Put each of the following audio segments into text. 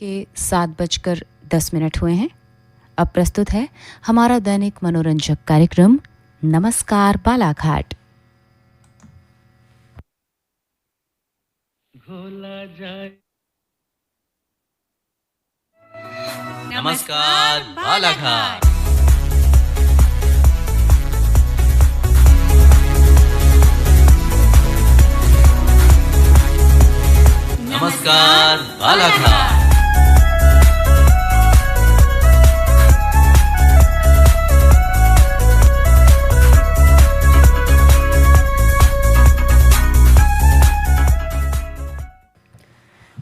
के 7:10 हुए हैं। अब प्रस्तुत है हमारा दैनिक मनोरंजक कार्यक्रम नमस्कार बालाघाट। नमस्कार बालाघाट। नमस्कार बालाघाट।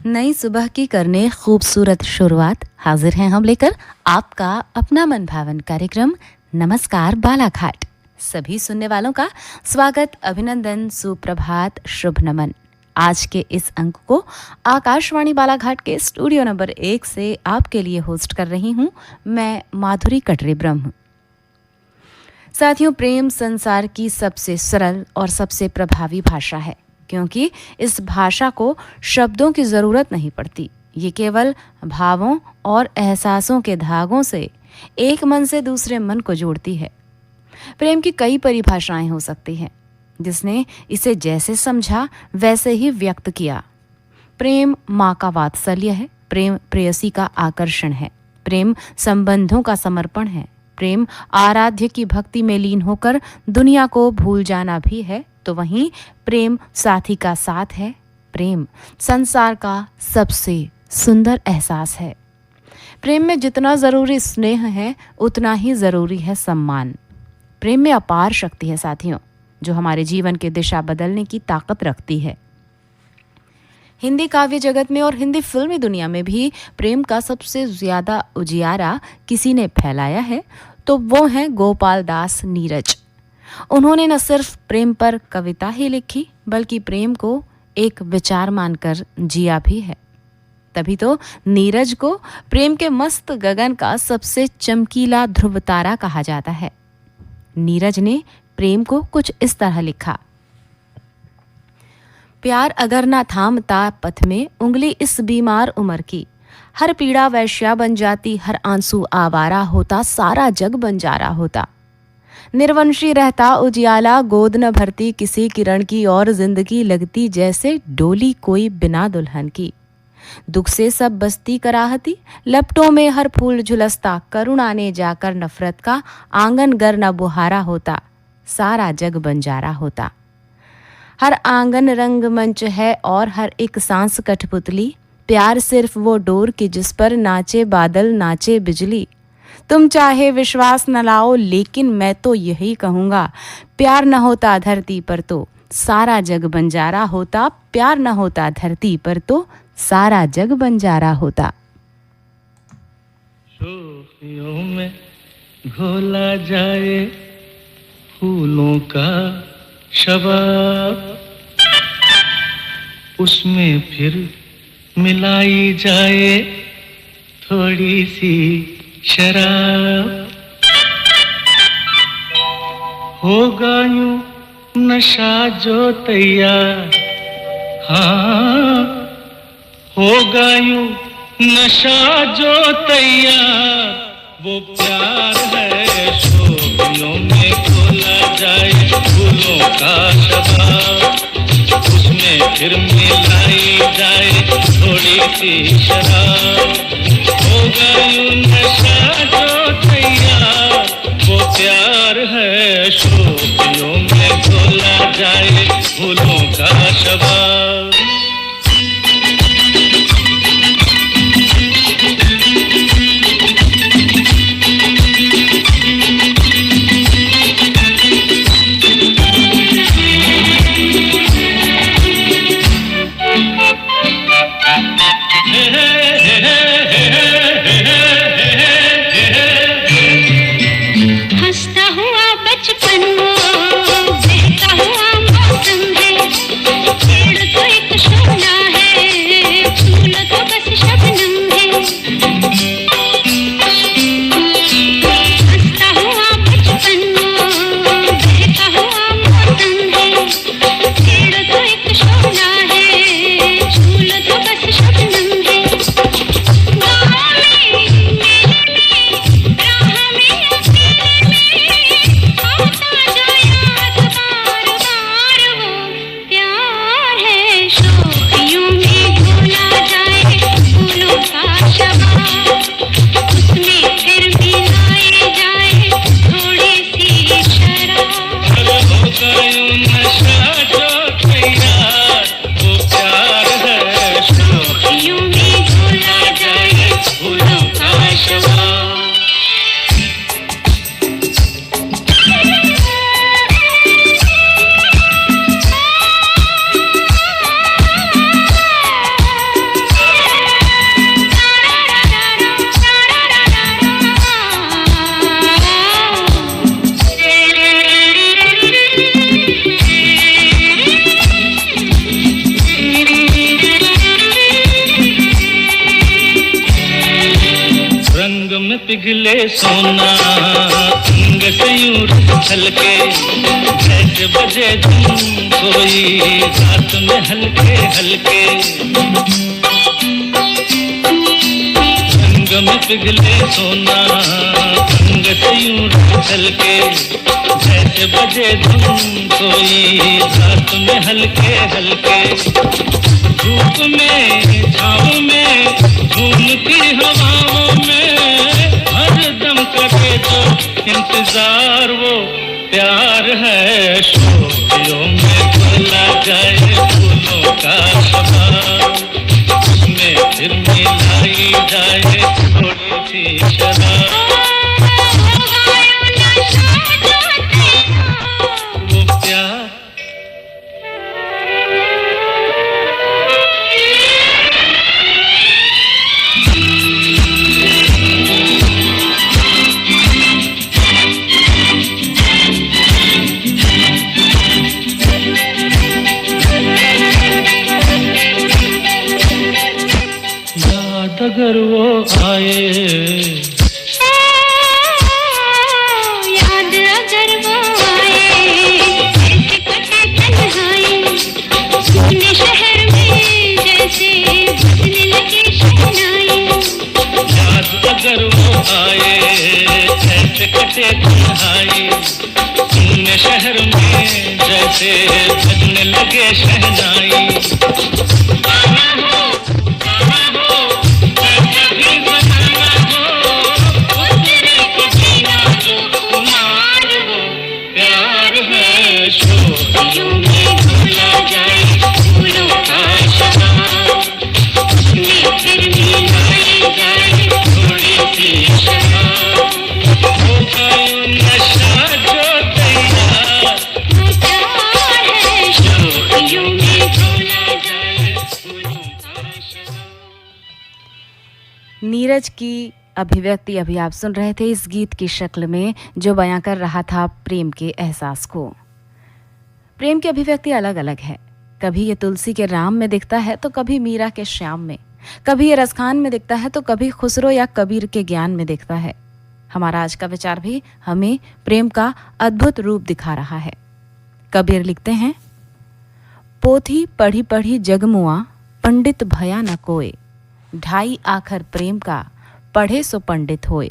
नई सुबह की करने खूबसूरत शुरुआत हाजिर हैं हम लेकर आपका अपना मनभावन कार्यक्रम नमस्कार बालाघाट। सभी सुनने वालों का स्वागत, अभिनंदन, सुप्रभात, शुभ नमन। आज के इस अंक को आकाशवाणी बालाघाट के स्टूडियो नंबर 1 से आपके लिए होस्ट कर रही हूं मैं माधुरी कटरे ब्रह्म। साथियों, प्रेम संसार की सबसे सरल और सबसे प्रभावी भाषा है, क्योंकि इस भाषा को शब्दों की ज़रूरत नहीं पड़ती। ये केवल भावों और एहसासों के धागों से एक मन से दूसरे मन को जोड़ती है। प्रेम की कई परिभाषाएं हो सकती हैं, जिसने इसे जैसे समझा वैसे ही व्यक्त किया। प्रेम माँ का वात्सल्य है, प्रेम प्रेयसी का आकर्षण है, प्रेम संबंधों का समर्पण है, प्रेम आराध्य की भक्ति में लीन होकर दुनिया को भूल जाना भी है, तो वहीं प्रेम साथी का साथ है। प्रेम संसार का सबसे सुंदर एहसास है। प्रेम में जितना ज़रूरी स्नेह है उतना ही ज़रूरी है सम्मान। प्रेम में अपार शक्ति है साथियों, जो हमारे जीवन की दिशा बदलने की ताकत रखती है। हिंदी काव्य जगत में और हिंदी फिल्मी दुनिया में भी प्रेम का सबसे ज़्यादा उजियारा किसी ने फैलाया है तो वो हैं गोपाल दास नीरज। उन्होंने न सिर्फ प्रेम पर कविता ही लिखी, बल्कि प्रेम को एक विचार मानकर जिया भी है। तभी तो नीरज को प्रेम के मस्त गगन का सबसे चमकीला ध्रुव तारा कहा जाता है। नीरज ने प्रेम को कुछ इस तरह लिखा। प्यार अगर ना थामता पथ में उंगली इस बीमार उम्र की, हर पीड़ा वैश्या बन जाती, हर आंसू आवारा होता, सारा जग बंजारा होता। निर्वंशी रहता उजियाला, गोद न भरती किसी किरण की, और जिंदगी लगती जैसे डोली कोई बिना दुल्हन की। दुख से सब बस्ती कराहती, लपटों में हर फूल झुलसता, करुणा ने जाकर नफरत का आंगन गर न बुहारा होता, सारा जग बंजारा होता। हर आंगन रंग मंच है और हर एक सांस कठपुतली, प्यार सिर्फ वो डोर की जिस पर नाचे बादल नाचे बिजली। तुम चाहे विश्वास न लाओ, लेकिन मैं तो यही कहूँगा, प्यार न होता धरती पर तो सारा जग बंजारा होता, प्यार न होता धरती पर तो सारा जग बंजारा होता। शोखियों में घोला जाए फूलों का शबाब, उसमें फिर मिलाई जाए थोड़ी सी शराब। होगा यूं नशा जो तैयार, हाँ होगा यूं नशा जो तैयार, वो प्यार है शोखियों में खोला जाए फूलों का शबाब, उसमें फिर मिलाई जाए थोड़ी सी शराब। होगा यूं नशा जो तैयार, वो प्यार है शोखियों में खोला जाए फूलों का शबाब। Hey, hey, hey, hey. रंग में पिघले सोना, अंग से यूं छलके, जैसे बजे धुन कोई रात में हल्के हल्के। रंग में पिघले सोना, अंग से यूं छलके, जैसे बजे धुन कोई रात में हल्के हल्के। धूप में छाँव में झूमती हवाओं में हर दम करे जो इंतजार वो प्यार है। शोखियों में खोला जाए फूलों का शबाब, उसमें फिर मिलाई जाए थोड़ी सी शराब। वो प्यार अगर वो आए, याद अगर वो आए, कैसे कटे तन्हाई, अपने शहर में जैसे बजने लगे शहनाई। याद अगर वो आए, कैसे कटे तन्हाई, अपने शहर में जैसे बजने लगे शहनाई। नीरज की अभिव्यक्ति अभी आप सुन रहे थे इस गीत की शक्ल में, जो बयां कर रहा था प्रेम के एहसास को। प्रेम की अभिव्यक्ति अलग अलग है। कभी ये तुलसी के राम में दिखता है तो कभी मीरा के श्याम में, कभी ये रसखान में दिखता है तो कभी खुसरो या कबीर के ज्ञान में दिखता है। हमारा आज का विचार भी हमें प्रेम का अद्भुत रूप दिखा रहा है। कबीर लिखते हैं, पोथी पढ़ी पढ़ी जगमुआ, पंडित भया न कोय, ढाई आखर प्रेम का, पढ़े सो पंडित होए।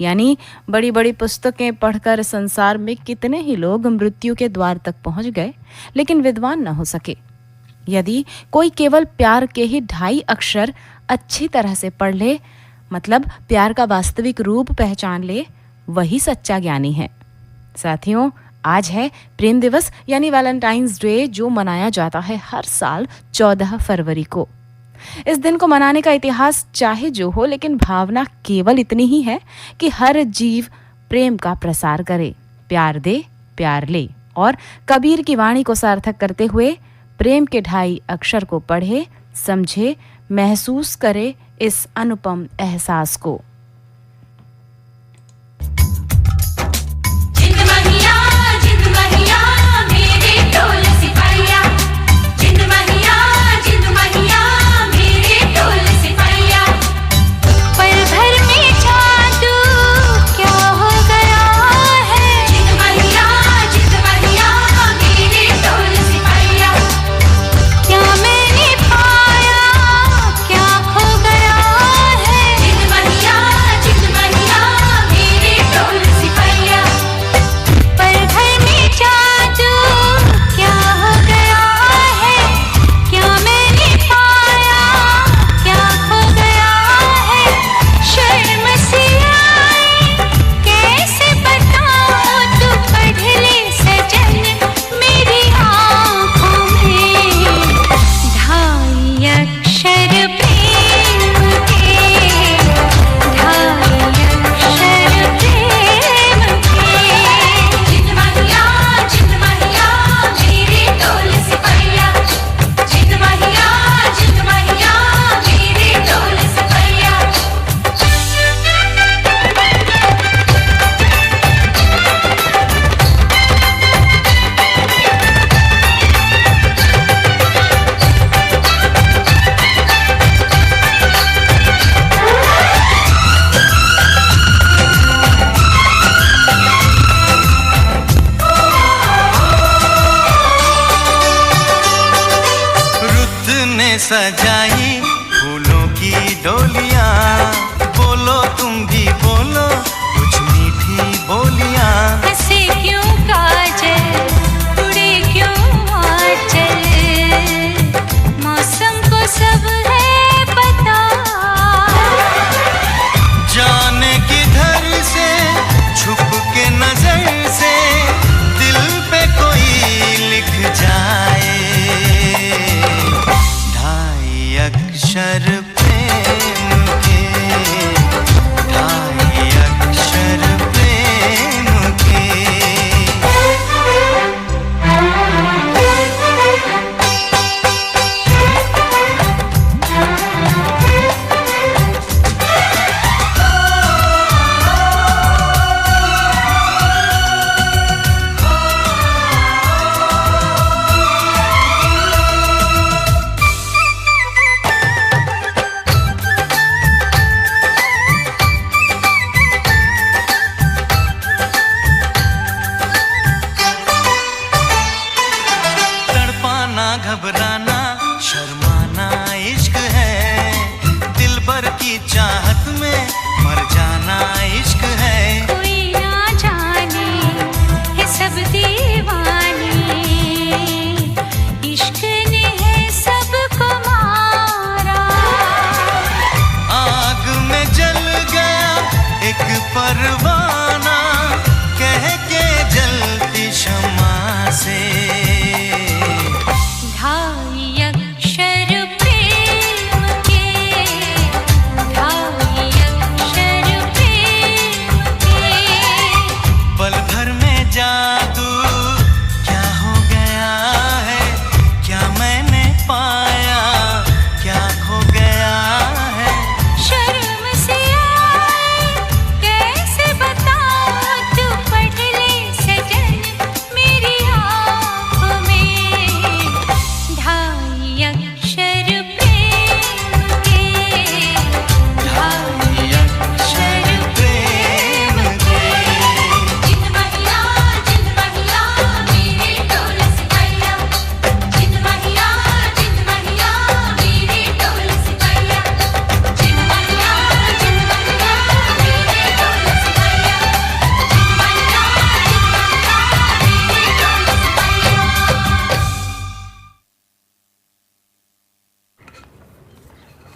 यानी बड़ी बड़ी पुस्तकें पढ़कर संसार में कितने ही लोग मृत्यु के द्वार तक पहुंच गए, लेकिन विद्वान न हो सके। यदि कोई केवल प्यार के ही 2.5 अक्षर अच्छी तरह से पढ़ ले, मतलब प्यार का वास्तविक रूप पहचान ले, वही सच्चा ज्ञानी है। साथियों, आज है प्रेम दिवस यानी वैलेंटाइंस डे, जो मनाया जाता है हर साल 14 फरवरी को। इस दिन को मनाने का इतिहास चाहे जो हो, लेकिन भावना केवल इतनी ही है कि हर जीव प्रेम का प्रसार करे, प्यार दे प्यार ले, और कबीर की वाणी को सार्थक करते हुए प्रेम के 2.5 अक्षर को पढ़े, समझे, महसूस करे इस अनुपम एहसास को। क्या सजाई फूलों की डोलियां, बोलो तुम भी बोलो कुछ मीठी बोलियां। हंसे क्यों काजल, उड़े क्यों आंचल, मौसम को सब है पता। जाने किधर से छुप के नजर से दिल पे कोई लिख जाए, ढाई अक्षर प्रेम के, ढाई अक्षर प्रेम के। तड़पाना घबराना शर्माना इश्क है, दिल भर की चाहत में मर जाना इश्क है। कोई ना जाने ये सब दीवाने, इश्क ने है सबको मारा। आग में जल गया एक परवाना, कह के जलती शम्मा से, ढाई अक्षर प्रेम के, ढाई अक्षर प्रेम के। पल भर में जादू क्या हो गया है, क्या मैंने पाया, क्या खो गया है। शर्म से आए कैसे बताऊं, तू पढ़ ले सजन मेरी आँखों में, ढाई अक्षर प्रेम के, ढाई अक्षर प्रेम के। जिन महिया मेरे ढोल सिपाहिया, जिन महिया मेरे ढोल सिपाहिया, जिन महिया मेरे ढोल सिपाहिया, जिन महिया मेरे ढोल सिपाहिया।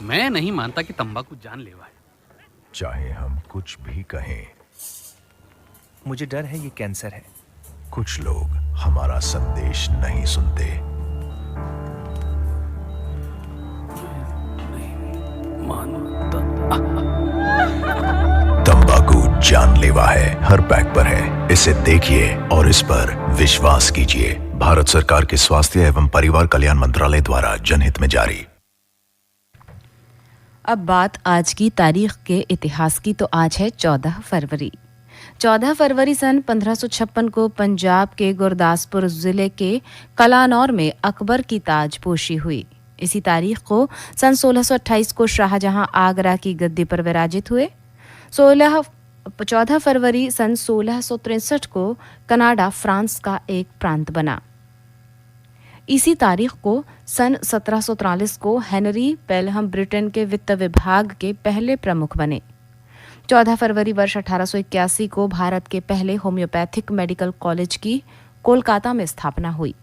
मैं नहीं मानता कि तंबाकू जानलेवा है। चाहे हम कुछ भी कहें, मुझे डर है ये कैंसर है। कुछ लोग हमारा संदेश नहीं सुनते। तंबाकू जानलेवा है, हर पैक पर है। इसे देखिए और इस पर विश्वास कीजिए। भारत सरकार के स्वास्थ्य एवं परिवार कल्याण मंत्रालय द्वारा जनहित में जारी। अब बात आज की तारीख के इतिहास की, तो आज है 14 फरवरी। 14 फरवरी सन 1556 को पंजाब के गुरदासपुर जिले के कलानौर में अकबर की ताजपोशी हुई। इसी तारीख को सन 1628 को शाहजहां आगरा की गद्दी पर विराजित हुए। 14 फरवरी सन 1663 को कनाडा फ्रांस का एक प्रांत बना। इसी तारीख को सन 1743 को हेनरी पेलहम ब्रिटेन के वित्त विभाग के पहले प्रमुख बने। 14 फरवरी वर्ष 1881 को भारत के पहले होम्योपैथिक मेडिकल कॉलेज की कोलकाता में स्थापना हुई।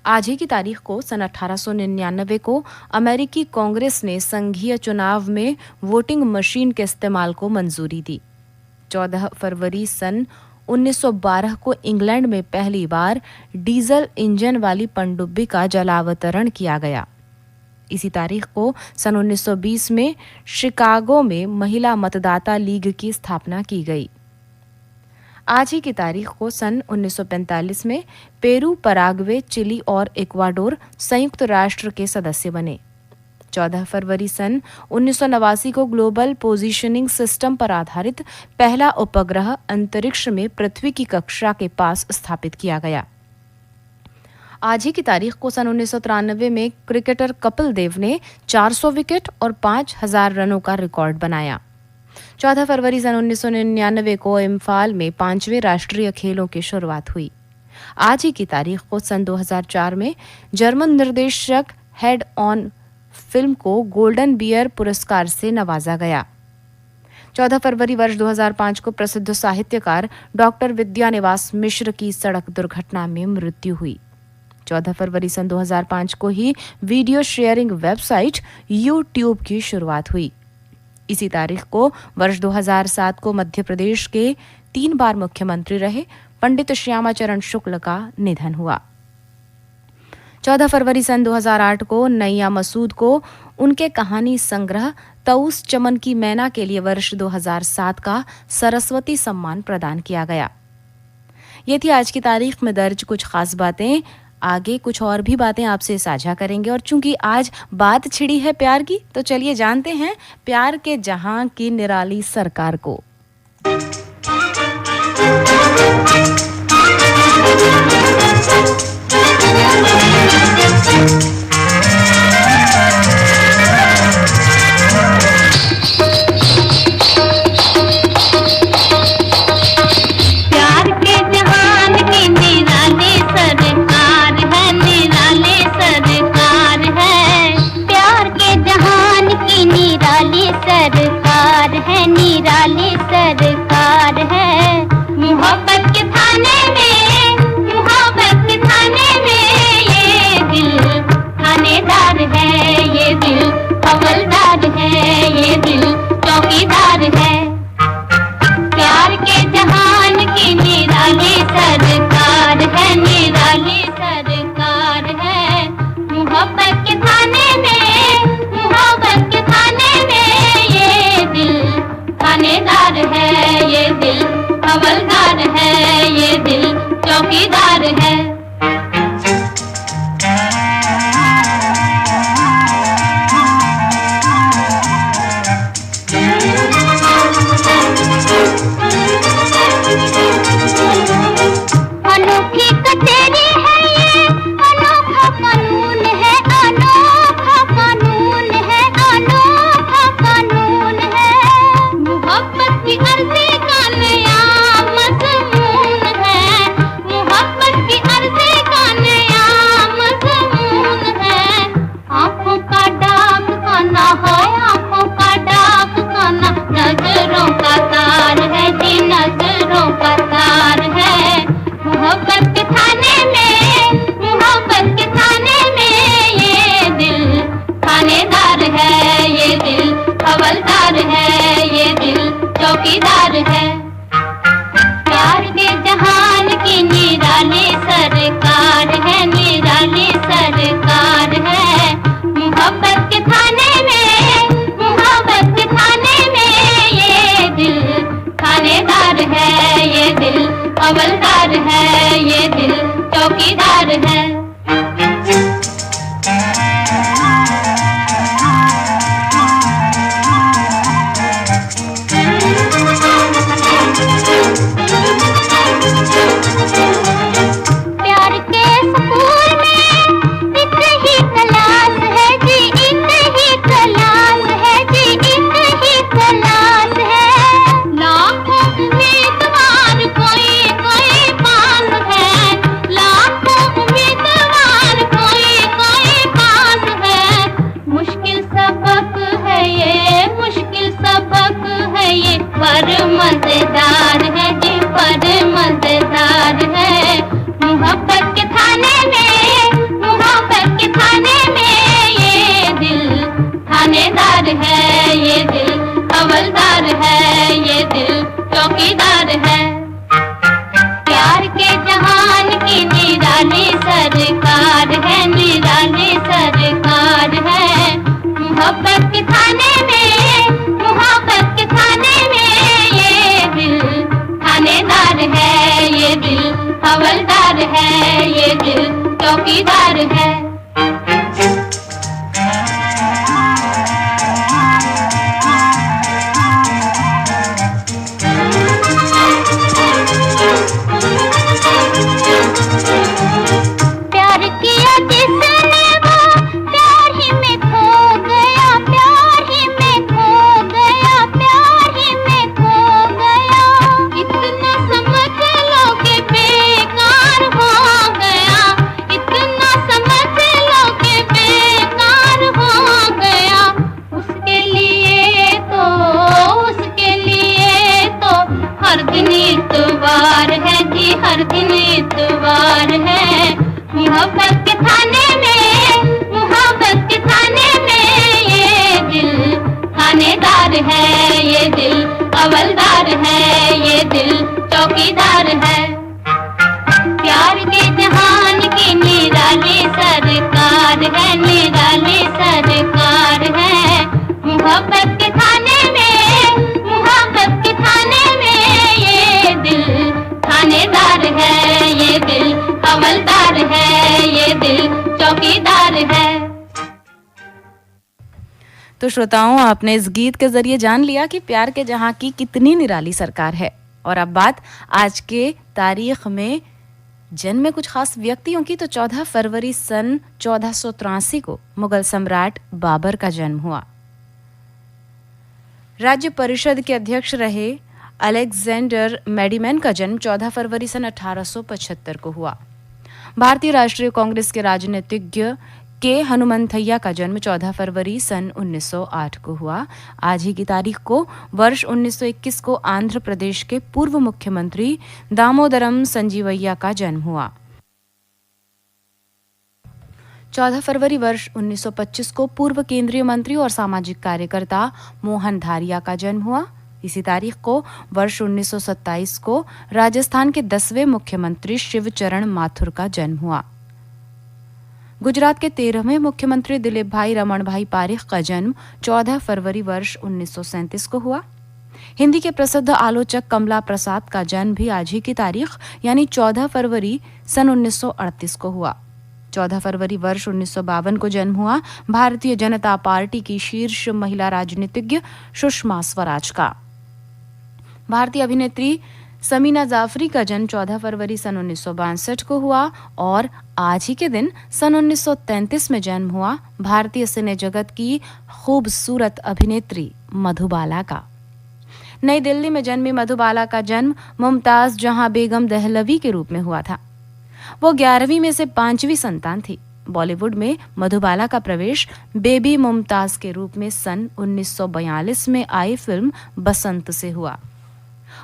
आज ही की तारीख को सन 1899 को अमेरिकी कांग्रेस ने संघीय चुनाव में वोटिंग मशीन के इस्तेमाल को मंजूरी दी। 14 फरवरी सन 1912 को इंग्लैंड में पहली बार डीजल इंजन वाली पनडुब्बी का जलावतरण किया गया। इसी तारीख को सन 1920 में शिकागो में महिला मतदाता लीग की स्थापना की गई। आज ही की तारीख को सन 1945 में पेरू, पराग्वे, चिली और इक्वाडोर संयुक्त राष्ट्र के सदस्य बने। 14 फरवरी सन 1989 को ग्लोबल पोजीशनिंग सिस्टम पर आधारित पहला उपग्रह अंतरिक्ष में पृथ्वी की कक्षा के पास स्थापित किया गया। आज ही की तारीख को सन 1993 में क्रिकेटर कपिल देव ने 400 विकेट और 5000 रनों का रिकॉर्ड बनाया। 14 फरवरी सन 1999 को इम्फाल में 5वें राष्ट्रीय खेलों की शुरुआत हुई। आज ही की तारीख को सन 2004 में जर्मन निर्देशक हेड ऑन फिल्म को गोल्डन बियर पुरस्कार से नवाजा गया। 14 फरवरी वर्ष 2005 को प्रसिद्ध साहित्यकार डॉक्टर विद्यानिवास मिश्र की सड़क दुर्घटना में मृत्यु हुई। 14 फरवरी सन 2005 को ही वीडियो शेयरिंग वेबसाइट यूट्यूब की शुरुआत हुई। इसी तारीख को वर्ष 2007 को मध्य प्रदेश के 3 बार मुख्यमंत्री रहे पंडित श्यामाचरण शुक्ल का निधन हुआ। 14 फरवरी सन 2008 को नैया मसूद को उनके कहानी संग्रह तऊस चमन की मैना के लिए वर्ष 2007 का सरस्वती सम्मान प्रदान किया गया। ये थी आज की तारीख में दर्ज कुछ खास बातें। आगे कुछ और भी बातें आपसे साझा करेंगे और चूंकि आज बात छिड़ी है प्यार की, तो चलिए जानते हैं प्यार के जहां की निराली सरकार को। सरकार है, निराली सरकार है। मोहब्बत के थाने में, मोहब्बत के थाने में ये दिल थानेदार है, ये दिल हवलदार है, ये दिल चौकीदार है। प्यार के जहान की निराली सरकार है, निराली सरकार है। मोहब्बत के थाने में, मोहब्बत के थाने में थानेदार है, ये दिल हवलदार है, ये दिल चौकीदार है। अनोखी कचेरी है ये, अनोखा कानून है, अनोखा कानून है, अनोखा कानून है। मोहब्बत की अर्जी का नया मज़मून है, मोहब्बत की अर्जी का नया मज़मून है। आँखों का डाक खाना है, आँखों का डाक खाना, नजरों का तार है जी, नजरों का तार है। मोहब्बत के थाने में, मोहब्बत के थाने में ये दिल थानेदार है, ये दिल हवलदार है, ये दिल चौकीदार है। प्यार के जहान की निराली सरकार है, निराली सरकार है। मोहब्बत के थाने में, मोहब्बत के थाने में ये दिल थानेदार है, ये दिल हवलदार है, ये दिल चौकीदार है। प्यार के सकून में एक ही तलाश है जी, एक ही तलाश है जी, एक ही तलाश है। लाखों उम्मीदवार कोई कोई पास है, लाखों उम्मीदवार कोई कोई पास है। मुश्किल सबक है ये, मुश्किल सबक है ये, पर मजेदार है जी, पर मजेदार है। मोहब्बत के थाने में, मोहब्बत के थाने में ये दिल थानेदार है, ये दिल हवलदार है, ये दिल चौकीदार है। प्यार के जहान की निराली सरकार है, निराली सरकार है। मोहब्बत के थाने में, मोहब्बत के थाने में ये चौकीदार है ये दिल, हवलदार है ये दिल, चौकीदार है। प्यार के जहान की निराली सरकार है, निराली सरकार है। मोहब्बत के थाने में, मोहब्बत के थाने में ये दिल थानेदार है ये दिल, हवलदार है ये दिल, चौकीदार है। तो श्रोताओं, आपने इस गीत के जरिए जान लिया कि प्यार के जहां की कितनी निराली सरकार है। और अब बात आज के तारीख में जन्मे कुछ खास व्यक्तियों की। तो 14 फरवरी सन 1483 को मुगल सम्राट बाबर का जन्म हुआ। राज्य परिषद के अध्यक्ष रहे अलेक्जेंडर मेडिमैन का जन्म 14 फरवरी सन 1875 को हुआ। भारतीय राष्ट्रीय कांग्रेस के राजनीतिज्ञ के हनुमंथैया का जन्म 14 फरवरी सन 1908 को हुआ। आज ही की तारीख को वर्ष 1921 को आंध्र प्रदेश के पूर्व मुख्यमंत्री दामोदरम संजीवैया का जन्म हुआ। 14 फरवरी वर्ष 1925 को पूर्व केंद्रीय मंत्री और सामाजिक कार्यकर्ता मोहन धारिया का जन्म हुआ। इसी तारीख को वर्ष 1927 को राजस्थान के 10वें मुख्यमंत्री शिवचरण माथुर का जन्म हुआ। गुजरात के 13वें मुख्यमंत्री दिलीप भाई रमण भाई पारेख का जन्म 14 फरवरी वर्ष 1937 को हुआ। हिंदी के प्रसिद्ध आलोचक कमला प्रसाद का जन्म भी आज ही की तारीख यानी 14 फरवरी सन 1938 को हुआ। 14 फरवरी वर्ष 1952 को जन्म हुआ भारतीय जनता पार्टी की शीर्ष महिला राजनीतिज्ञ सुषमा स्वराज का। भारतीय अभिनेत्री समीना जाफरी का जन्म 14 फरवरी सन 1962 को हुआ। और आज ही के दिन सन 1933 में जन्म हुआ भारतीय सिने जगत की खूबसूरत अभिनेत्री मधुबाला का। नई दिल्ली में जन्मी मधुबाला का जन्म मुमताज जहां बेगम दहलवी के रूप में हुआ था। वो 11वीं में से 5वीं संतान थी। बॉलीवुड में मधुबाला का प्रवेश बेबी मुमताज के रूप में सन 1942 में आई फिल्म बसंत से हुआ।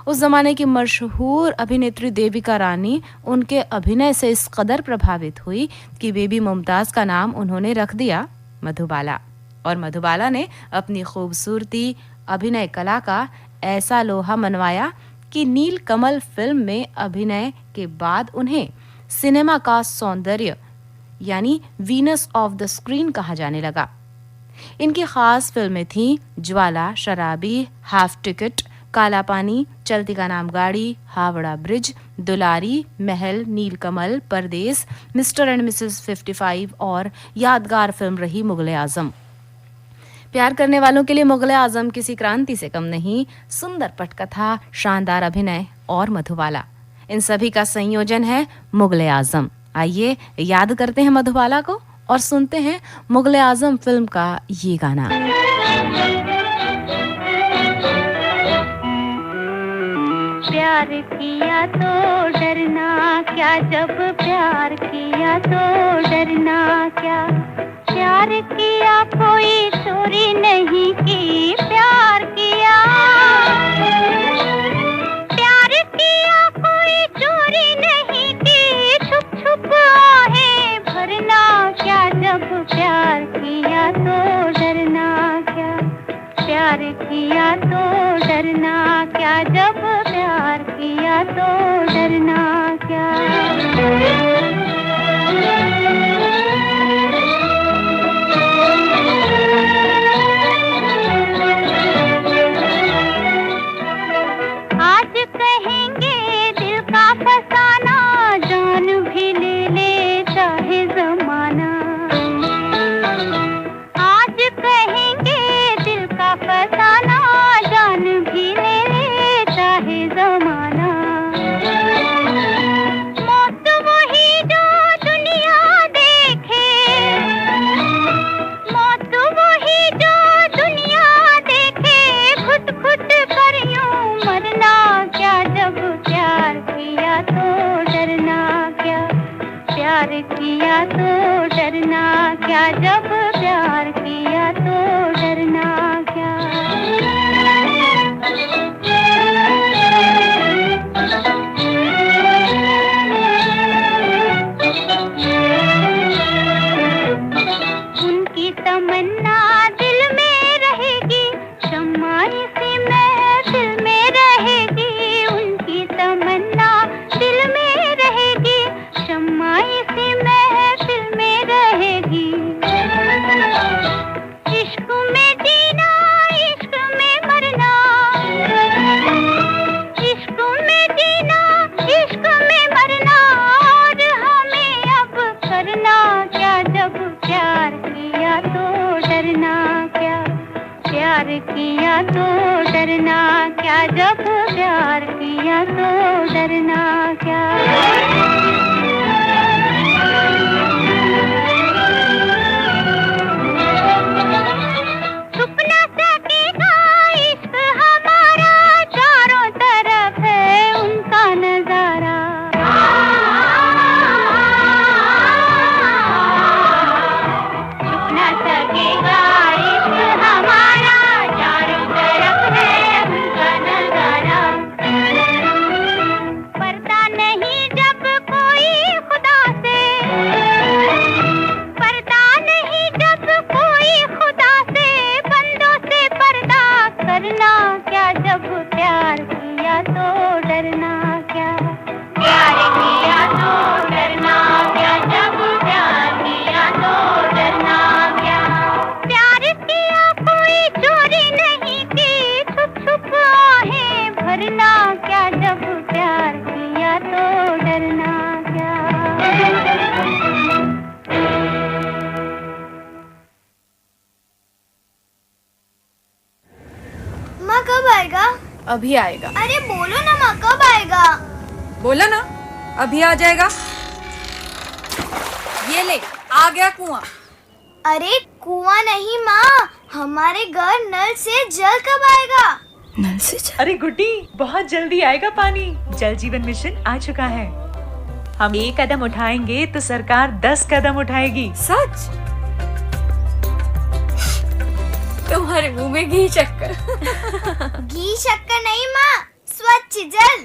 उस जमाने की मशहूर अभिनेत्री देविका रानी उनके अभिनय से इस कदर प्रभावित हुई कि बेबी मुमताज का नाम उन्होंने रख दिया मधुबाला। और मधुबाला ने अपनी खूबसूरती, अभिनय कला का ऐसा लोहा मनवाया कि नील कमल फिल्म में अभिनय के बाद उन्हें सिनेमा का सौंदर्य यानी वीनस ऑफ द स्क्रीन कहा जाने लगा। इनकी खास फिल्में थीं ज्वाला, शराबी, हाफ टिकट, काला पानी, चलती का नाम गाड़ी, Howrah bridge, Dulari, Mahal, Nilkamal, Pradesh, mister and Mrs 55 और यादगार फिल्म रही मुगले आजम। प्यार करने वालों के लिए मुगले आजम किसी क्रांति से कम नहीं। सुंदर पटकथा, शानदार अभिनय और मधुबाला, इन सभी का संयोजन है मुगले आजम। आइए याद करते हैं मधुबाला को और सुनते हैं मुगले आजम फिल्म का ये गाना। प्यार किया तो डरना क्या, जब प्यार किया तो डरना क्या। प्यार किया कोई चोरी नहीं की, प्यार किया, प्यार किया कोई चोरी नहीं की। छुप छुप आहें भरना क्या, जब प्यार किया तो डरना क्या। प्यार किया तो डरना क्या, जब प्यार किया तो डरना क्या। आज कहेंगे दिल का फसाना, जान भी ले ले चाहे जमाना। आज कहेंगे दिल का फसाना, जान भी ले ले चाहे जमाना। मौत वही जो दुनिया देखे, मौत वही जो दुनिया देखे। खुद खुद कर यूं मरना क्या, जब प्यार किया तो डरना क्या। प्यार किया तो डरना क्या, जब प्यार किया तो डरना क्या। उनकी तमन्ना दिल में रहेगी, शम्म डरना क्या, जब प्यार किया तो डरना क्या। छुप ना सकेगा इश्क हमारा, चारों तरफ है उनका नजारा। छुप ना सकेगा इश्क हमारा, चारों तरफ है उनका नजारा। पर्दा नहीं जब कोई खुदा से, पर्दा नहीं जब कोई खुदा से, बंदों से पर्दा करना क्या, जब प्यार किया तो डरना क्या। प्यार किया तो डरना क्या, जब प्यार किया तो डरना क्या। प्यार किया कोई चोरी नहीं की, छुप छुप आहें भरना क्या, जब प्यार किया तो डरना क्या। माँ कब आएगा? अभी आएगा। अरे बोलो ना माँ, कब आएगा? बोला ना, अभी आ जाएगा। ये ले, आ गया कुआं। अरे कुआं नहीं माँ, हमारे घर नल से जल कब आएगा? नल से जल? अरे गुड्डी, बहुत जल्दी आएगा पानी। जल जीवन मिशन आ चुका है। हम 1 कदम उठाएंगे तो सरकार 10 कदम उठाएगी। सच? तुम्हारे मुंह में घी शक्कर। घी शक्कर नहीं माँ, स्वच्छ जल।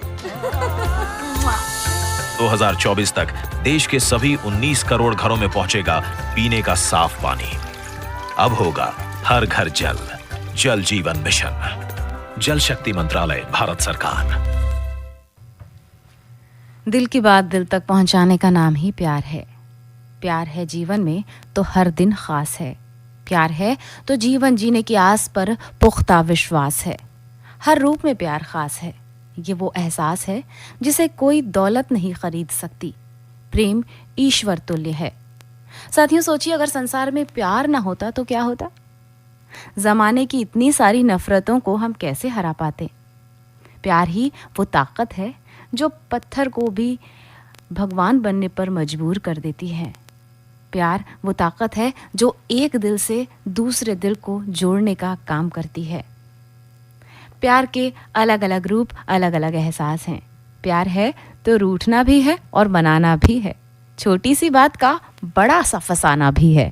2024 तक देश के सभी 19 करोड़ घरों में पहुंचेगा पीने का साफ पानी। अब होगा हर घर जल। जल जीवन मिशन, जल शक्ति मंत्रालय, भारत सरकार। दिल की बात दिल तक पहुंचाने का नाम ही प्यार है। प्यार है जीवन में तो हर दिन खास है। प्यार है तो जीवन जीने की आस पर पुख्ता विश्वास है। हर रूप में प्यार खास है। ये वो एहसास है जिसे कोई दौलत नहीं खरीद सकती। प्रेम ईश्वर तुल्य है। साथियों, सोचिए अगर संसार में प्यार ना होता तो क्या होता। जमाने की इतनी सारी नफरतों को हम कैसे हरा पाते। प्यार ही वो ताकत है जो पत्थर को भी भगवान बनने पर मजबूर कर देती है। प्यार वो ताकत है जो एक दिल से दूसरे दिल को जोड़ने का काम करती है। प्यार के अलग अलग रूप, अलग अलग एहसास हैं। प्यार है तो रूठना भी है और मनाना भी है। छोटी सी बात का बड़ा सा फसाना भी है।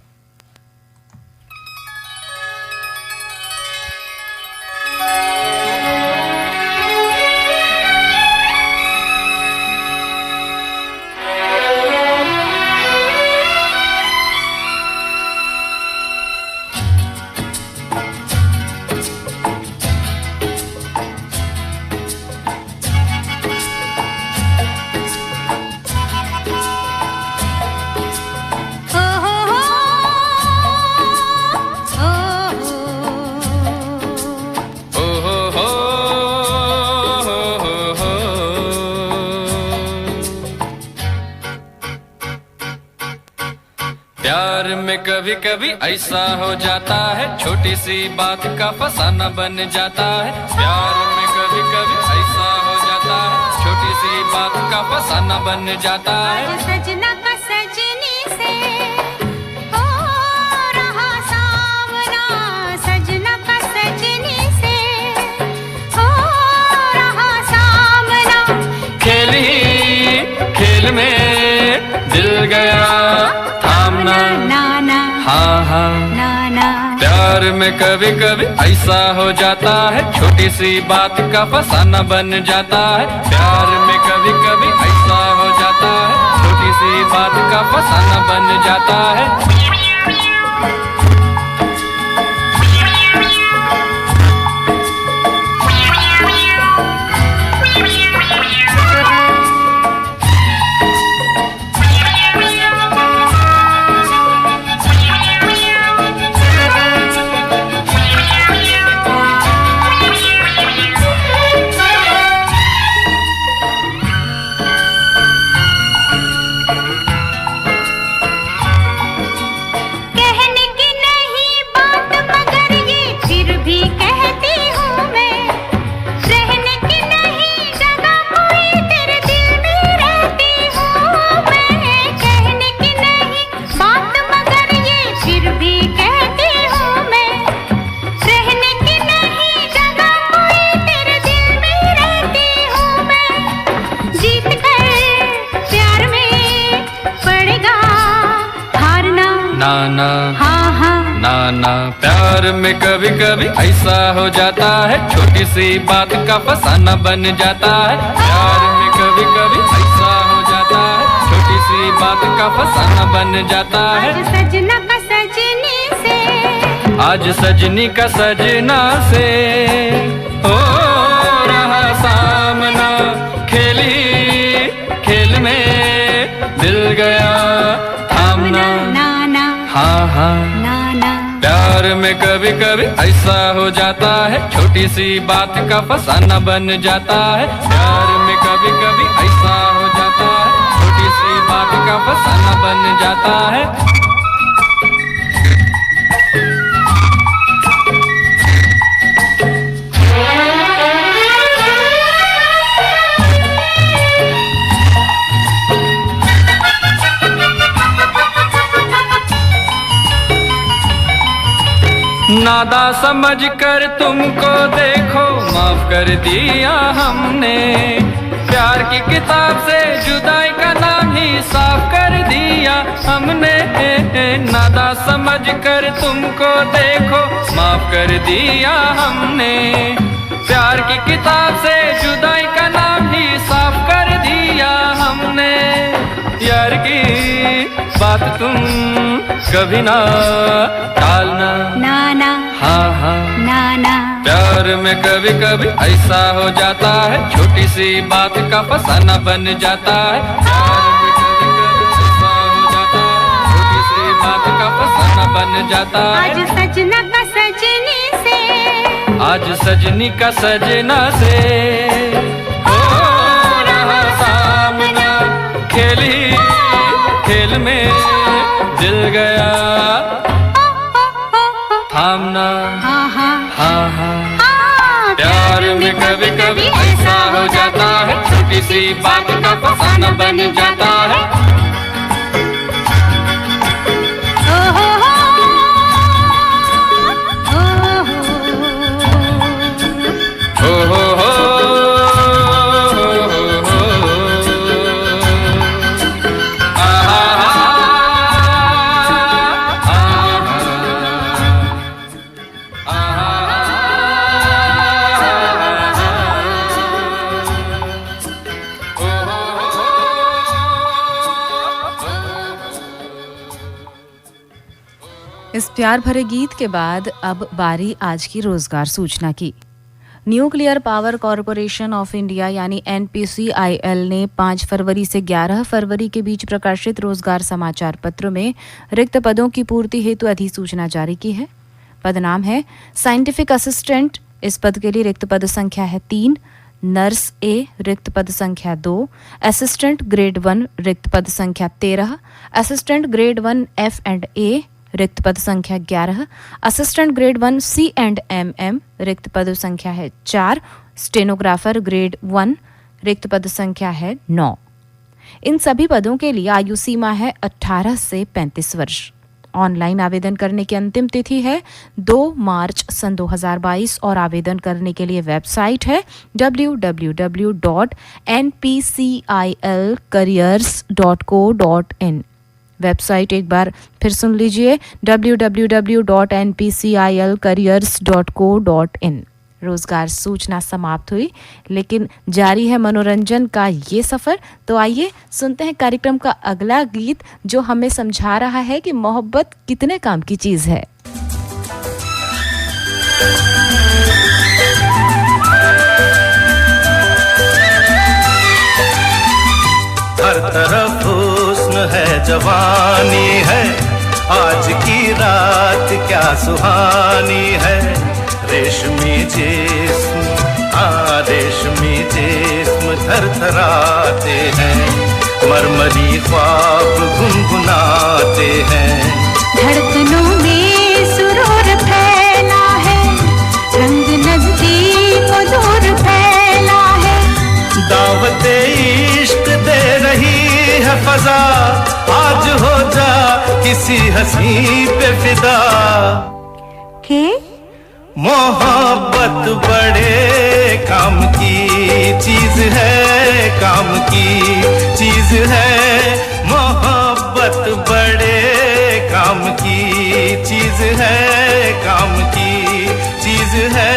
प्यार में कभी कभी ऐसा हो जाता है, छोटी सी बात का फसाना बन जाता है। प्यार में कभी कभी ऐसा हो जाता है, छोटी सी बात का फसाना बन जाता है। सजना का सजनी से हो रहा सामना, सजना का सजनी से हो रहा सामना। खेल ही खेल में दिल गया थामना, नाना हाँ हाँ नाना। प्यार में कभी कभी ऐसा हो जाता है, छोटी सी बात का फसाना बन जाता है। प्यार में कभी कभी ऐसा हो जाता है, छोटी सी बात का फसाना बन जाता है। ना हाँ हाँ ना ना प्यार में कभी कभी ऐसा हो जाता है, छोटी सी बात का फसाना बन जाता है। प्यार में कभी कभी ऐसा हो जाता है, छोटी सी बात का फसाना बन जाता है। सजना का सजनी से, आज सजनी का सजना से हो रहा सामना, खेली खेल में दिल गया थामना। नाना हाँ हाँ नाना प्यार में कभी कभी ऐसा हो जाता है, छोटी सी बात का फसाना बन जाता है। प्यार में कभी कभी ऐसा हो जाता है, छोटी सी बात का फसाना बन जाता है। नादा समझ कर तुमको देखो, माफ कर दिया हमने। प्यार की किताब से जुदाई का नाम ही साफ कर दिया हमने। नादा समझ कर तुमको देखो, माफ कर दिया हमने। प्यार की किताब से जुदाई का नाम ही साफ कर दिया हमने। यार की बात तुम कभी ना टालना। नाना हाँ हाँ नाना प्यार में कभी कभी ऐसा हो जाता है, छोटी सी बात का फसाना बन जाता है। प्यार में कभी कभी ऐसा हो जाता है, छोटी सी बात का फसाना बन जाता है। आज सजना का सजनी से, आज सजनी का सजना से हो रहा सामना, खेली खेल में दिल गया थामना। हाँ हाँ हाँ हाँ प्यार में कभी कभी ऐसा हो जाता है, छोटी सी बात का फसाना बन जाता है। हो हो हो इस प्यार भरे गीत के बाद अब बारी आज की रोजगार सूचना की। Nuclear power corporation of India यानी NPCIL ने 5 फरवरी से 11 फरवरी के बीच प्रकाशित रोजगार समाचार पत्रों में रिक्त पदों की पूर्ति हेतु अधिसूचना जारी की है। पद नाम है साइंटिफिक असिस्टेंट, इस पद के लिए रिक्त पद संख्या है 3। नर्स ए रिक्त पद संख्या 2, असिस्टेंट ग्रेड 1 रिक्त पद संख्या 13, assistant grade 1 F and A रिक्त पद संख्या 11, assistant grade 1 C and MM रिक्त पद संख्या है 4, स्टेनोग्राफर ग्रेड 1 रिक्त पद संख्या है 9। इन सभी पदों के लिए आयु सीमा है 18 से 35 वर्ष। ऑनलाइन आवेदन करने की अंतिम तिथि है 2 मार्च सन 2022 और आवेदन करने के लिए वेबसाइट है www.npcilcareers.co.in। वेबसाइट एक बार फिर सुन लीजिए www.npcilcareers.co.in। रोजगार सूचना समाप्त हुई, लेकिन जारी है मनोरंजन का ये सफर। तो आइए सुनते हैं कार्यक्रम का अगला गीत जो हमें समझा रहा है कि मोहब्बत कितने काम की चीज है। हर तरफ हुस्न है, जवानी है, आज की रात क्या सुहानी है। रेशमी जिस्म रेशमी जिस्म थरथराते हैं, मरमरी ख्वाब गुनगुनाते हैं। धड़कनों में सुरूर फैला है, रंग नजदीक और दूर फैला है। दावते इश्क दे रही है फजा, आज हो जा किसी हंसी पे फिदा। के मोहब्बत बड़े काम की चीज है, काम की चीज है। मोहब्बत बड़े काम की चीज है, काम की चीज है।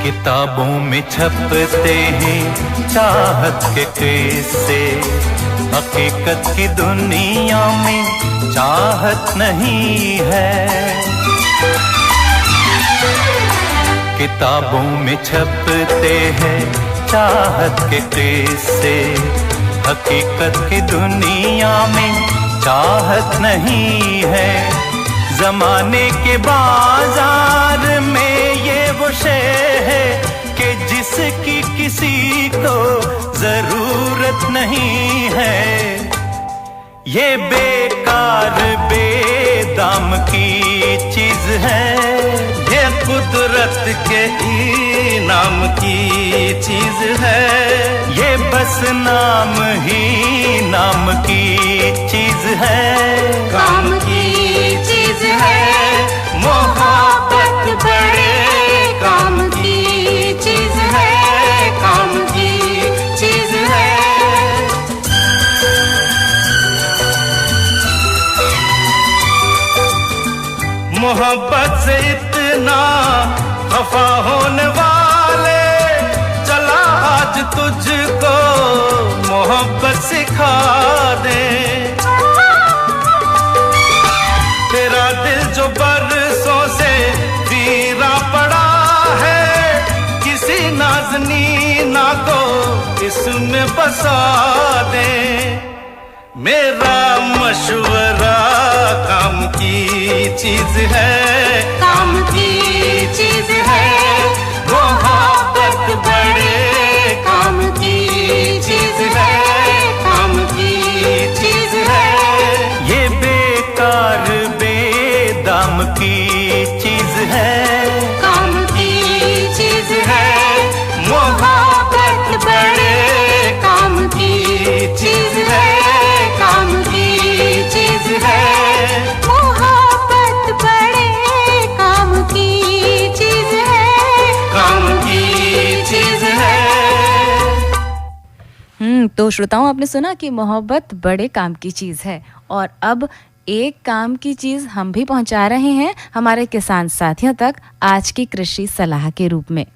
किताबों में छपते हैं चाहत के किस्से, हकीकत की दुनिया में चाहत नहीं है। किताबों में छपते हैं चाहत के किस्से, हकीकत की दुनिया में चाहत नहीं है। जमाने के बाजार में ये वो शय है कि जिसकी किसी को जरूरत नहीं है। ये बेकार बेदाम की चीज है, ये कुदरत के इनाम की चीज है। ये बस नाम ही नाम की चीज है, काम की चीज है। मोहब्बत बड़े काम की चीज है, काम की चीज है। मोहब्बत से इतना खफा होने वाले, चला आज तुझको मोहब्बत सिखा दे। तेरा दिल जो बरसों से वीरा पड़ा है, किसी नाज़नीना को इसमें बसा दे। मेरा मशवरा काम की चीज है, काम की चीज है। मोहब्बत बड़े काम की चीज है, काम की चीज है। ये बेकार बेदाम की चीज है, काम की चीज है। मोहब्बत बड़े काम की चीज है, काम की चीज है। मोहब्बत बड़े काम की चीज है, काम की चीज है। तो श्रोताओं, आपने सुना कि मोहब्बत बड़े काम की चीज है। और अब एक काम की चीज हम भी पहुंचा रहे हैं हमारे किसान साथियों तक आज की कृषि सलाह के रूप में।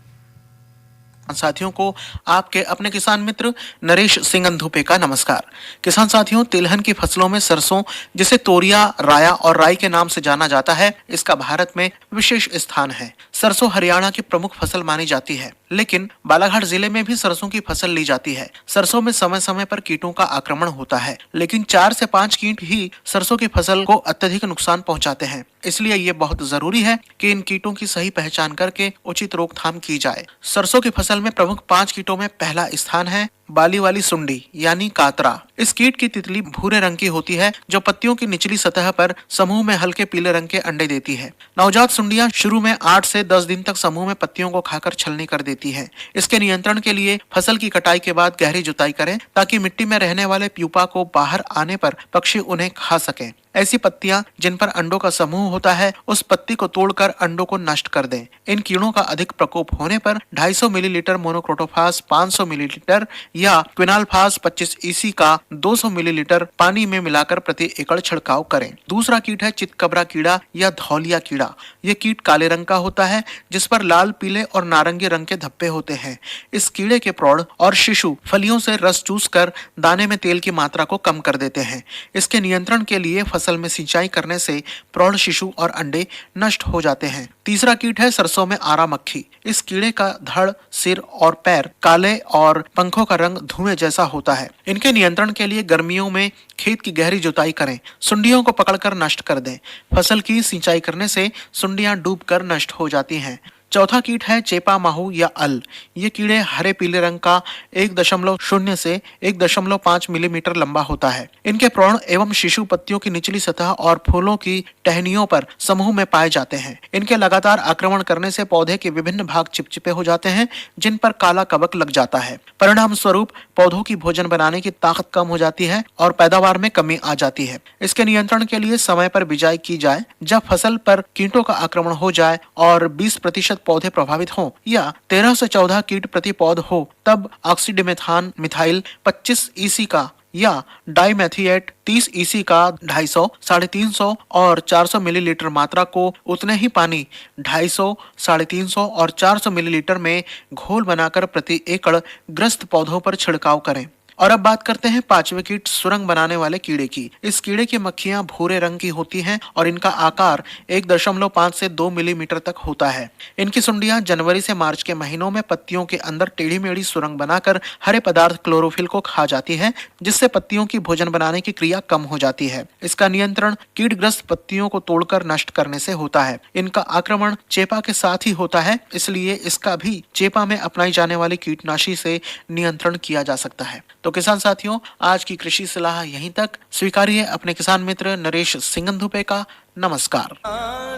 साथियों को आपके अपने किसान मित्र नरेश सिंह अंधुपे का नमस्कार। किसान साथियों, तिलहन की फसलों में सरसों, जिसे तोरिया, राया और राई के नाम से जाना जाता है, इसका भारत में विशेष स्थान है। सरसों हरियाणा की प्रमुख फसल मानी जाती है, लेकिन बालाघाट जिले में भी सरसों की फसल ली जाती है। सरसों में समय समय पर कीटों का आक्रमण होता है, लेकिन 4 से 5 कीट ही सरसों की फसल को अत्यधिक नुकसान पहुंचाते हैं। इसलिए ये बहुत जरूरी है कि इन कीटों की सही पहचान करके उचित रोकथाम की जाए। सरसों की फसल में प्रमुख 5 कीटों में पहला स्थान है बाली वाली सुंडी यानी कातरा। इस कीट की तितली भूरे रंग की होती है, जो पत्तियों की निचली सतह पर समूह में हल्के पीले रंग के अंडे देती है। नवजात सुंडियां शुरू में 8 से 10 दिन तक समूह में पत्तियों को खाकर छलनी कर देती है। इसके नियंत्रण के लिए फसल की कटाई के बाद गहरी जुताई करें, ताकि मिट्टी में रहने वाले प्यूपा को बाहर आने पर पक्षी उन्हें खा सकें। ऐसी पत्तियां जिन पर अंडों का समूह होता है, उस पत्ती को तोड़कर अंडों को नष्ट कर दें। इन कीड़ों का अधिक प्रकोप होने पर 250 मिलीलीटर मोनोक्रोटोफास 500 मिलीलीटर या क्विनाल्फास 25 EC का 200 मिलीलीटर पानी में मिलाकर प्रति एकड़ छिड़काव करें। दूसरा कीट है चितकबरा कीड़ा या धौलिया कीड़ा। यह कीट काले रंग का होता है, जिस पर लाल, पीले और नारंगी रंग के धब्बे होते हैं। इस कीड़े के प्रौढ़ और शिशु फलियों से रस चूसकर दाने में तेल की मात्रा को कम कर देते हैं। इसके नियंत्रण के लिए फसल में सिंचाई करने से प्रौढ़ शिशु और अंडे नष्ट हो जाते हैं। तीसरा कीट है सरसों में आरा मक्खी। इस कीड़े का धड़, सिर और पैर काले और पंखों का रंग धुएं जैसा होता है। इनके नियंत्रण के लिए गर्मियों में खेत की गहरी जुताई करें, सुंडियों को पकड़कर नष्ट कर दें। फसल की सिंचाई करने से सुंडियां डूबकर नष्ट हो जाती हैं। चौथा कीट है चेपा माहू या अल। ये कीड़े हरे पीले रंग का 1.0 से 1.5 मिलीमीटर लंबा होता है। इनके प्रौढ़ एवं शिशु पत्तियों की निचली सतह और फूलों की टहनियों पर समूह में पाए जाते हैं। इनके लगातार आक्रमण करने से पौधे के विभिन्न भाग चिपचिपे हो जाते हैं, जिन पर काला कवक लग जाता है। परिणाम स्वरूप पौधों की भोजन बनाने की ताकत कम हो जाती है और पैदावार में कमी आ जाती है। इसके नियंत्रण के लिए समय पर बिजाई की जाए। जब फसल पर कीटों का आक्रमण हो जाए और 20% पौधे प्रभावित हों या 13 से 14 कीट प्रति पौध हो, तब ऑक्सीडिमेथान मिथाइल 25 EC का या डाइमेथिएट 30 EC का 250, 350 और 400 मिलीलीटर मात्रा को उतने ही पानी 250, 350 और 400 मिलीलीटर में घोल बनाकर प्रति एकड़ ग्रस्त पौधों पर छिड़काव करें। और अब बात करते हैं पांचवें कीट सुरंग बनाने वाले कीड़े की। इस कीड़े की मक्खियां भूरे रंग की होती हैं और इनका आकार 1.5 से 2 मिलीमीटर तक होता है। इनकी सुंडियां जनवरी से मार्च के महीनों में पत्तियों के अंदर टेढ़ी मेढ़ी सुरंग बनाकर हरे पदार्थ क्लोरोफिल को खा जाती है, जिससे पत्तियों की भोजन बनाने की क्रिया कम हो जाती है। इसका नियंत्रण कीटग्रस्त पत्तियों को तोड़कर नष्ट करने से होता है। इनका आक्रमण चेपा के साथ ही होता है, इसलिए इसका भी चेपा में अपनाई जाने वाली कीटनाशी से नियंत्रण किया जा सकता है। तो किसान साथियों, आज की कृषि सलाह यहीं तक। स्वीकारिए अपने किसान मित्र नरेश सिंगंधुपे का नमस्कार।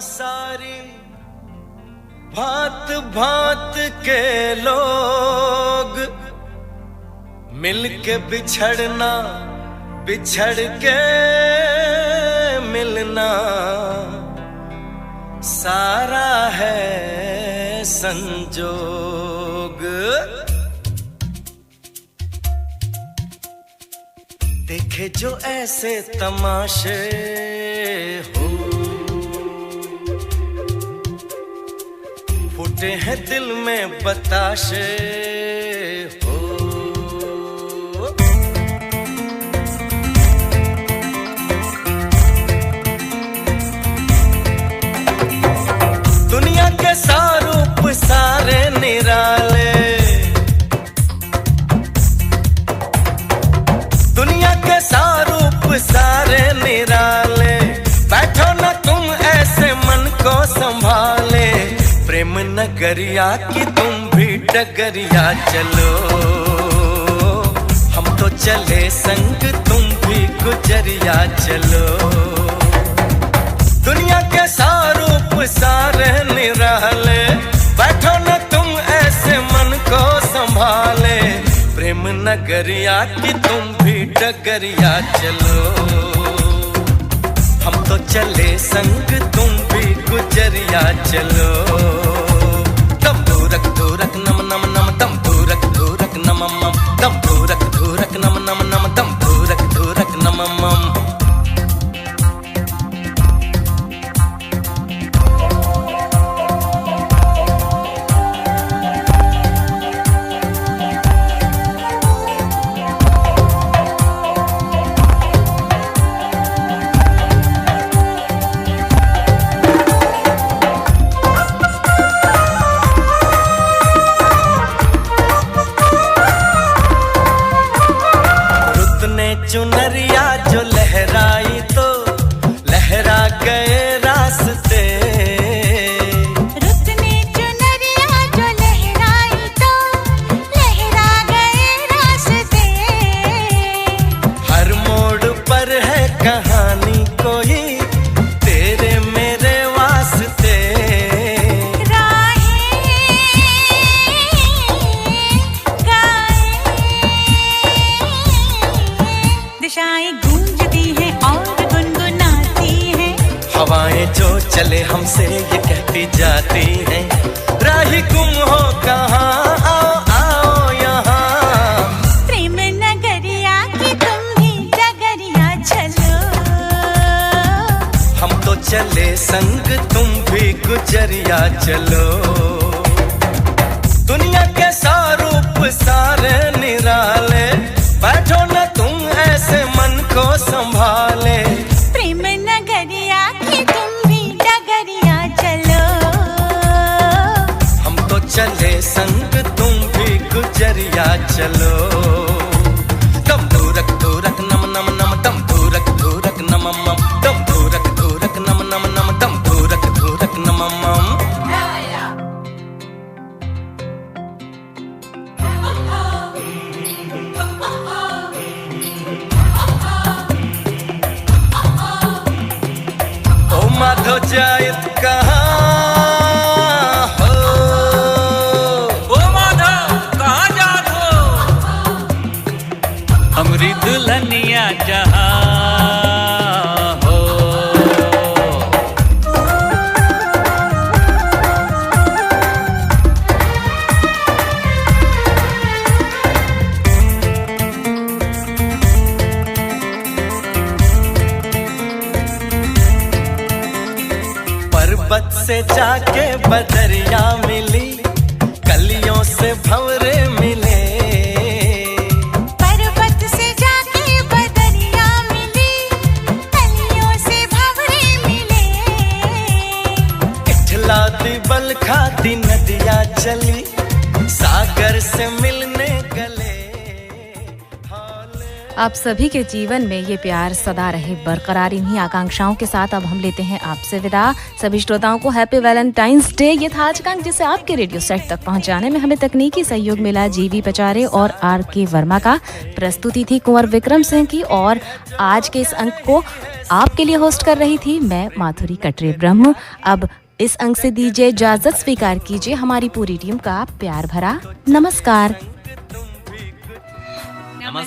सारी भांत भांत के लोग मिलके बिछड़ना, बिछड़ के मिलना, सारा है संजोग। देखे जो ऐसे तमाशे हो, फूटे हैं दिल में बताशे हो। दुनिया के सारूप सारे निराले, दुनिया के सारूप सारे निराले, बैठो न तुम ऐसे मन को संभाले। प्रेम नगरिया की तुम भी डगरिया चलो, हम तो चले संग तुम भी गुजरिया चलो। दुनिया के सारूप सारे निराले, बैठो न तुम ऐसे मन को संभाले। प्रेम नगरिया की तुम भी डगरिया चलो, हम तो चले संग तुम भी गुजरिया चलो। दम धूरक धूरक नम नम नम, दम धूरक धूरक नम मम, दम धूरक धूरक नम नम नम, दम धूरक धूरक नम मम। चुनरिया जो लहराई तो लहरा गए रास्ते। रुत ने चुनरिया जो लहराई तो लहरा गए रास्ते। हर मोड़ पर है कहानी कोई तेरे मेरे वास्ते। दिशाएं गूंजती हैं और गुनगुनाती जो चले हमसे ये कहती जाती हैं, राही गुम हो कहाँ, आओ आओ यहाँ। प्रेम नगरिया की तुम भी डगरिया चलो, हम तो चले संग तुम भी गुजरिया चलो। दुनिया के सारूप सारे निराले, बैठो न तुम ऐसे मन को संभाले। प्रेम नगरिया की तुम भी डगरिया चलो, हम तो चले संग तुम भी गुजरिया चलो। दम धूरक धूरक नम नम नम, दम धूरक धूरक नम मम, दम धूरक धूरक नम नम नम, दम धूरक धूरक नम मम। माधो जायत कहाँ हो, ओ माधव कहाँ जात हो, हमरी दुल्हनिया जहाँ हो। पर्वत से जाके बदरिया मिली, कलियों से भंवरे मिले। पर्वत से जाके बदरिया मिली, कलियों से भंवरे मिले। इठलाती बल खाती नदिया चली, सागर से मिलने गले। आप सभी के जीवन में ये प्यार सदा रहे बरकरार। इन्हीं आकांक्षाओं के साथ अब हम लेते हैं आपसे विदा। सभी श्रोताओं को हैप्पी वैलेंटाइंस डे। ये था आज का अंक जिसे आपके रेडियो सेट तक पहुंचाने में हमें तकनीकी सहयोग मिला जीवी पचारे और आर.के. वर्मा का। प्रस्तुति थी कुंवर विक्रम सिंह की और आज के इस अंक को आपके लिए होस्ट कर रही थी मैं माधुरी कटरे ब्रह्म। अब इस अंक से दीजिए इजाजत, स्वीकार कीजिए हमारी पूरी टीम का प्यार भरा नमस्कार।